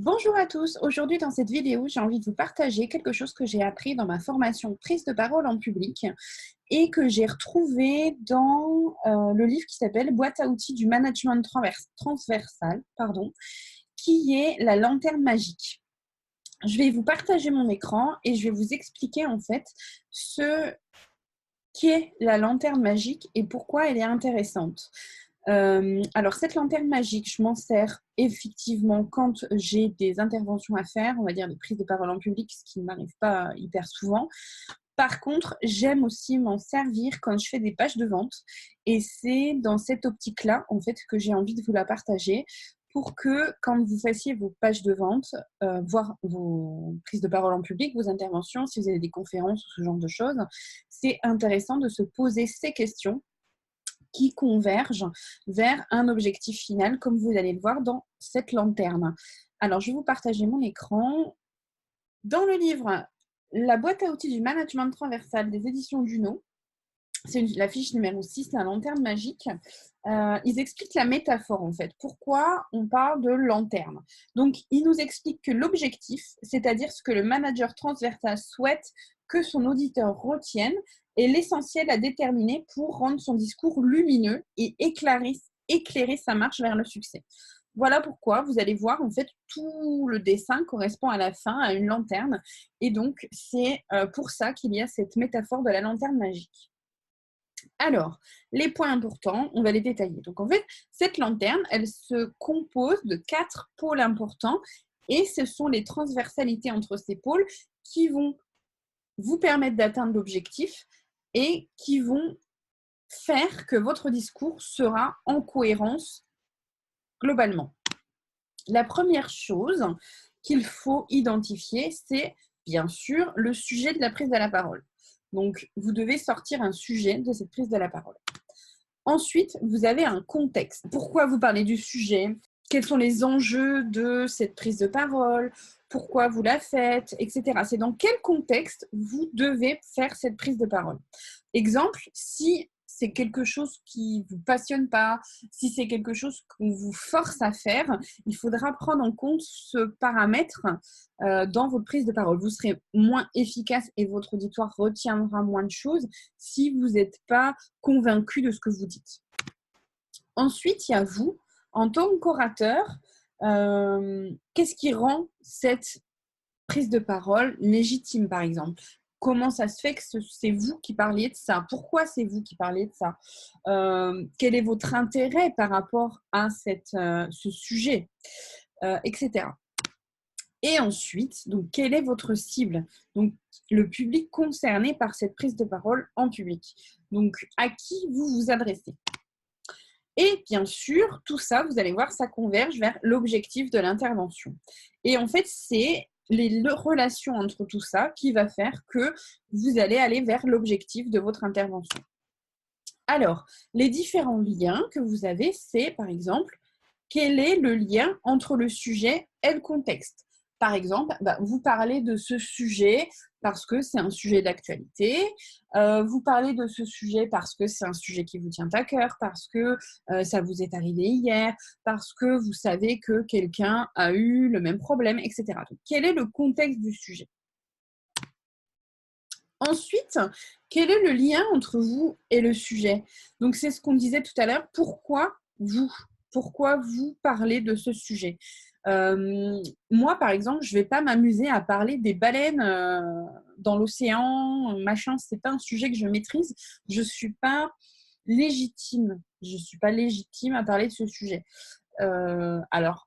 Bonjour à tous, aujourd'hui dans cette vidéo, j'ai envie de vous partager quelque chose que j'ai appris dans ma formation prise de parole en public et que j'ai retrouvé dans le livre qui s'appelle Boîte à outils du management transversal, qui est la lanterne magique. Je vais vous partager mon écran et je vais vous expliquer en fait ce qu'est la lanterne magique et pourquoi elle est intéressante. Alors, cette lanterne magique, je m'en sers effectivement quand j'ai des interventions à faire, on va dire des prises de parole en public, ce qui ne m'arrive pas hyper souvent. Par contre, j'aime aussi m'en servir quand je fais des pages de vente. Et c'est dans cette optique-là, en fait, que j'ai envie de vous la partager pour que quand vous fassiez vos pages de vente, voire vos prises de parole en public, vos interventions, si vous avez des conférences ou ce genre de choses, c'est intéressant de se poser ces questions qui convergent vers un objectif final, comme vous allez le voir dans cette lanterne. Alors, je vais vous partager mon écran. Dans le livre La boîte à outils du management transversal des éditions Duno, c'est la fiche numéro 6, la lanterne magique. Ils expliquent la métaphore, en fait. Pourquoi on parle de lanterne? Donc, ils nous expliquent que l'objectif, c'est-à-dire ce que le manager transversal souhaite que son auditeur retienne, est l'essentiel à déterminer pour rendre son discours lumineux et éclairer sa marche vers le succès. Voilà pourquoi vous allez voir, en fait, tout le dessin correspond à la fin à une lanterne. Et donc, c'est pour ça qu'il y a cette métaphore de la lanterne magique. Alors, les points importants, on va les détailler. Donc, en fait, cette lanterne, elle se compose de 4 pôles importants et ce sont les transversalités entre ces pôles qui vont vous permettre d'atteindre l'objectif et qui vont faire que votre discours sera en cohérence globalement. La première chose qu'il faut identifier, c'est bien sûr le sujet de la prise de la parole. Donc, vous devez sortir un sujet de cette prise de la parole. Ensuite, vous avez un contexte. Pourquoi vous parlez du sujet? Quels sont les enjeux de cette prise de parole? Pourquoi vous la faites? Etc. C'est dans quel contexte vous devez faire cette prise de parole. Exemple, si c'est quelque chose qui ne vous passionne pas, si c'est quelque chose qu'on vous force à faire, il faudra prendre en compte ce paramètre dans votre prise de parole. Vous serez moins efficace et votre auditoire retiendra moins de choses si vous n'êtes pas convaincu de ce que vous dites. Ensuite, il y a vous, en tant qu'orateur, qu'est-ce qui rend cette prise de parole légitime, par exemple? Comment ça se fait que c'est vous qui parliez de ça? Pourquoi c'est vous qui parliez de ça? Quel est votre intérêt par rapport à ce sujet? Etc. Et ensuite, donc, quelle est votre cible? Donc, le public concerné par cette prise de parole en public. Donc, à qui vous vous adressez? Et bien sûr, tout ça, vous allez voir, ça converge vers l'objectif de l'intervention. Et en fait, c'est les relations entre tout ça qui va faire que vous allez aller vers l'objectif de votre intervention. Alors, les différents liens que vous avez, c'est par exemple, quel est le lien entre le sujet et le contexte? Par exemple, vous parlez de ce sujet parce que c'est un sujet d'actualité, vous parlez de ce sujet parce que c'est un sujet qui vous tient à cœur, parce que ça vous est arrivé hier, parce que vous savez que quelqu'un a eu le même problème, etc. Donc, quel est le contexte du sujet? Ensuite, quel est le lien entre vous et le sujet? Donc, c'est ce qu'on disait tout à l'heure. Pourquoi vous? Pourquoi vous parlez de ce sujet? Moi, par exemple, je ne vais pas m'amuser à parler des baleines dans l'océan, machin. Ce n'est pas un sujet que je maîtrise. Je ne suis pas légitime. Je ne suis pas légitime à parler de ce sujet. Alors,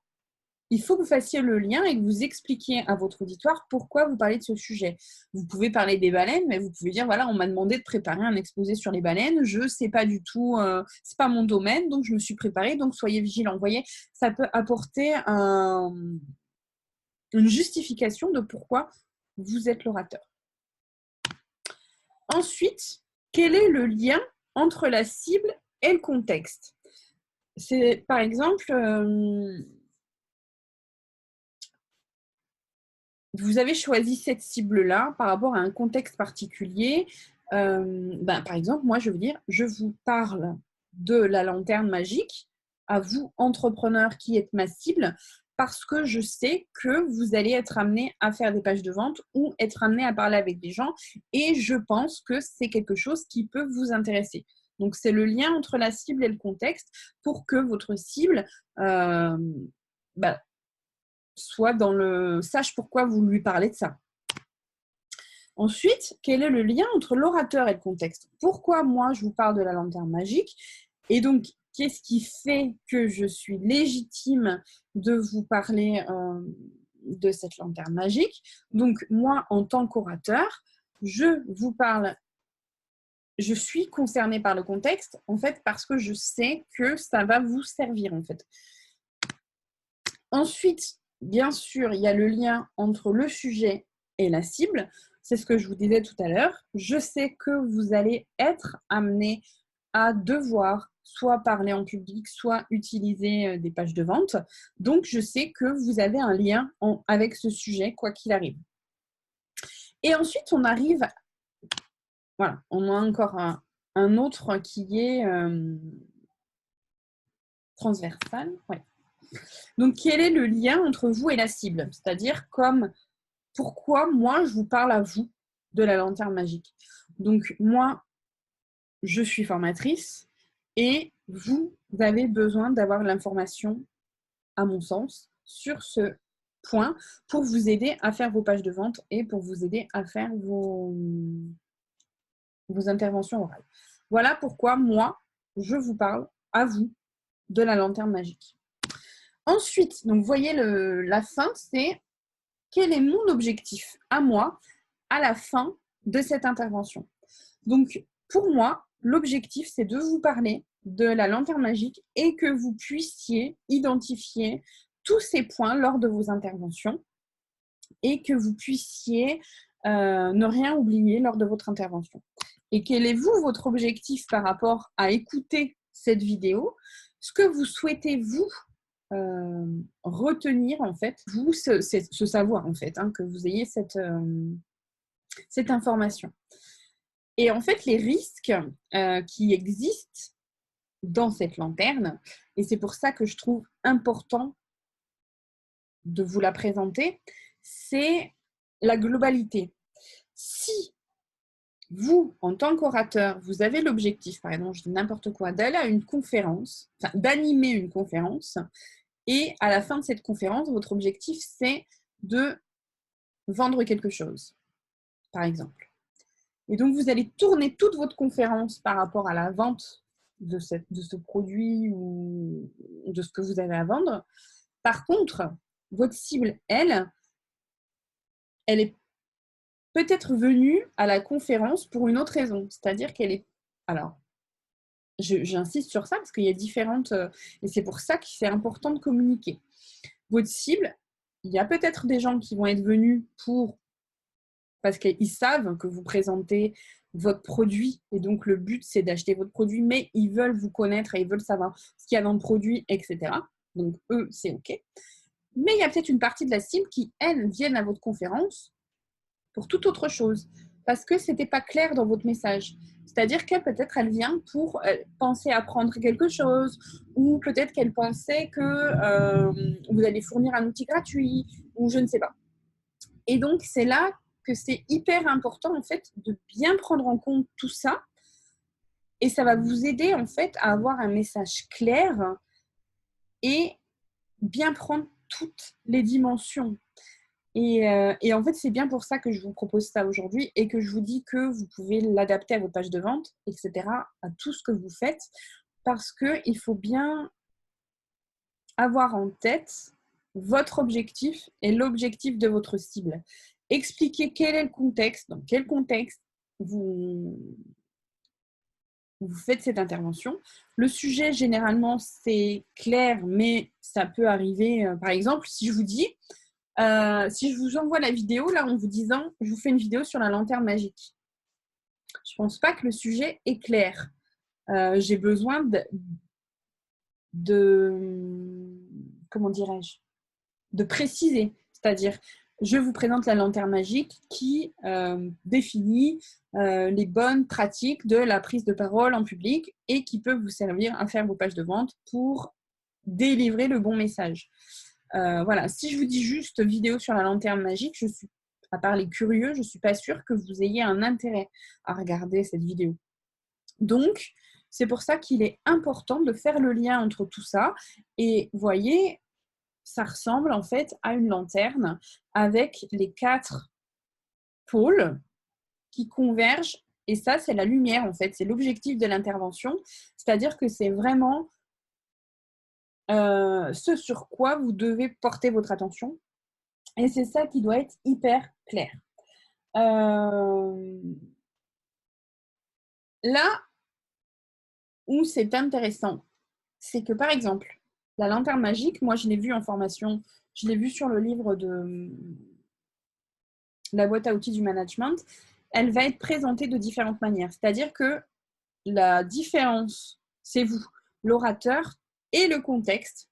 il faut que vous fassiez le lien et que vous expliquiez à votre auditoire pourquoi vous parlez de ce sujet. Vous pouvez parler des baleines, mais vous pouvez dire, voilà, on m'a demandé de préparer un exposé sur les baleines, je ne sais pas du tout, c'est pas mon domaine, donc je me suis préparée, donc soyez vigilants. Vous voyez, ça peut apporter une justification de pourquoi vous êtes l'orateur. Ensuite, quel est le lien entre la cible et le contexte? C'est, par exemple, vous avez choisi cette cible-là par rapport à un contexte particulier. Par exemple, moi, je veux dire, je vous parle de la lanterne magique, à vous, entrepreneurs qui êtes ma cible, parce que je sais que vous allez être amené à faire des pages de vente ou être amené à parler avec des gens et je pense que c'est quelque chose qui peut vous intéresser. Donc, c'est le lien entre la cible et le contexte pour que votre cible soit sache pourquoi vous lui parlez de ça. Ensuite, quel est le lien entre l'orateur et le contexte? Pourquoi moi, je vous parle de la lanterne magique? Et donc, qu'est-ce qui fait que je suis légitime de vous parler de cette lanterne magique? Donc, moi, en tant qu'orateur, je vous parle, je suis concernée par le contexte, en fait, parce que je sais que ça va vous servir, en fait. Ensuite, bien sûr, il y a le lien entre le sujet et la cible. C'est ce que je vous disais tout à l'heure. Je sais que vous allez être amené à devoir soit parler en public, soit utiliser des pages de vente. Donc, je sais que vous avez un lien avec ce sujet, quoi qu'il arrive. Et ensuite, on arrive... Voilà, on a encore un autre qui est transversal. Ouais. Donc, quel est le lien entre vous et la cible? C'est-à-dire comme pourquoi moi, je vous parle à vous de la lanterne magique. Donc, moi, je suis formatrice et vous avez besoin d'avoir l'information, à mon sens, sur ce point pour vous aider à faire vos pages de vente et pour vous aider à faire vos interventions orales. Voilà pourquoi moi, je vous parle à vous de la lanterne magique. Ensuite, donc vous voyez la fin, c'est quel est mon objectif à moi à la fin de cette intervention. Donc, pour moi, l'objectif, c'est de vous parler de la lanterne magique et que vous puissiez identifier tous ces points lors de vos interventions et que vous puissiez ne rien oublier lors de votre intervention. Et quel est, vous, votre objectif par rapport à écouter cette vidéo? Ce que vous souhaitez, vous, retenir, en fait, vous, ce savoir, en fait, que vous ayez cette information. Et en fait, les risques qui existent dans cette lanterne, et c'est pour ça que je trouve important de vous la présenter, c'est la globalité. Si vous, en tant qu'orateur, vous avez l'objectif, par exemple, je dis n'importe quoi, d'aller à une conférence, enfin, d'animer une conférence, et à la fin de cette conférence, votre objectif, c'est de vendre quelque chose, par exemple. Et donc, vous allez tourner toute votre conférence par rapport à la vente de ce produit ou de ce que vous avez à vendre. Par contre, votre cible, elle est peut-être venue à la conférence pour une autre raison. C'est-à-dire qu'elle est... Alors, j'insiste sur ça parce qu'il y a différentes... et c'est pour ça que c'est important de communiquer. Votre cible, il y a peut-être des gens qui vont être venus parce qu'ils savent que vous présentez votre produit et donc le but c'est d'acheter votre produit, mais ils veulent vous connaître et ils veulent savoir ce qu'il y a dans le produit, etc. Donc eux, c'est OK. Mais il y a peut-être une partie de la cible qui, elles, viennent à votre conférence pour toute autre chose, parce que ce n'était pas clair dans votre message. C'est-à-dire qu'elle, peut-être, elle vient pour penser apprendre quelque chose, ou peut-être qu'elle pensait que vous allez fournir un outil gratuit, ou je ne sais pas. Et donc, c'est là que c'est hyper important, en fait, de bien prendre en compte tout ça. Et ça va vous aider, en fait, à avoir un message clair et bien prendre toutes les dimensions. Et en fait, c'est bien pour ça que je vous propose ça aujourd'hui et que je vous dis que vous pouvez l'adapter à votre page de vente, etc., à tout ce que vous faites, parce qu'il faut bien avoir en tête votre objectif et l'objectif de votre cible. Expliquez quel est le contexte, dans quel contexte vous faites cette intervention. Le sujet, généralement, c'est clair, mais ça peut arriver. Par exemple, si je vous dis, si je vous envoie la vidéo, là, en vous disant, je vous fais une vidéo sur la lanterne magique. Je ne pense pas que le sujet est clair. J'ai besoin comment dirais-je, de préciser. C'est-à-dire, je vous présente la lanterne magique qui définit les bonnes pratiques de la prise de parole en public et qui peut vous servir à faire vos pages de vente pour délivrer le bon message. Voilà, si je vous dis juste vidéo sur la lanterne magique, à part les curieux, je ne suis pas sûre que vous ayez un intérêt à regarder cette vidéo. Donc, c'est pour ça qu'il est important de faire le lien entre tout ça. Et vous voyez, ça ressemble en fait à une lanterne avec les 4 pôles qui convergent. Et ça, c'est la lumière en fait. C'est l'objectif de l'intervention. C'est-à-dire que c'est vraiment ce sur quoi vous devez porter votre attention. Et c'est ça qui doit être hyper clair. Là où c'est intéressant, c'est que par exemple, la lanterne magique, moi je l'ai vue en formation, je l'ai vue sur le livre de la boîte à outils du management, elle va être présentée de différentes manières. C'est-à-dire que la différence, c'est vous, l'orateur et le contexte.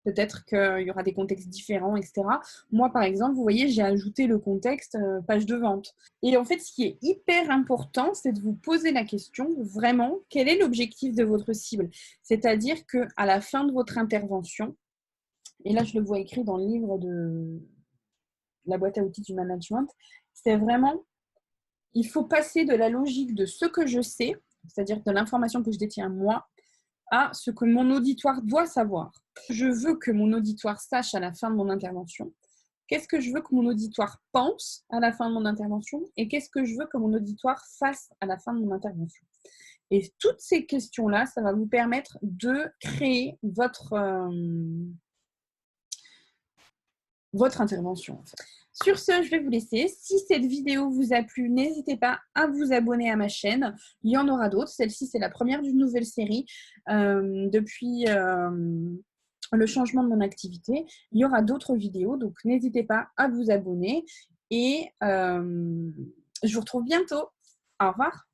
Peut-être qu'il y aura des contextes différents, etc. Moi, par exemple, vous voyez, j'ai ajouté le contexte page de vente. Et en fait, ce qui est hyper important, c'est de vous poser la question, vraiment, quel est l'objectif de votre cible? C'est-à-dire qu'à la fin de votre intervention, et là, je le vois écrit dans le livre de la boîte à outils du management, c'est vraiment, il faut passer de la logique de ce que je sais, c'est-à-dire de l'information que je détiens moi, à ce que mon auditoire doit savoir. Je veux que mon auditoire sache à la fin de mon intervention. Qu'est-ce que je veux que mon auditoire pense à la fin de mon intervention et qu'est-ce que je veux que mon auditoire fasse à la fin de mon intervention. Et toutes ces questions-là, ça va vous permettre de créer votre intervention. En fait. Sur ce, je vais vous laisser. Si cette vidéo vous a plu, n'hésitez pas à vous abonner à ma chaîne. Il y en aura d'autres. Celle-ci, c'est la première d'une nouvelle série depuis le changement de mon activité. Il y aura d'autres vidéos, donc n'hésitez pas à vous abonner. Et je vous retrouve bientôt. Au revoir.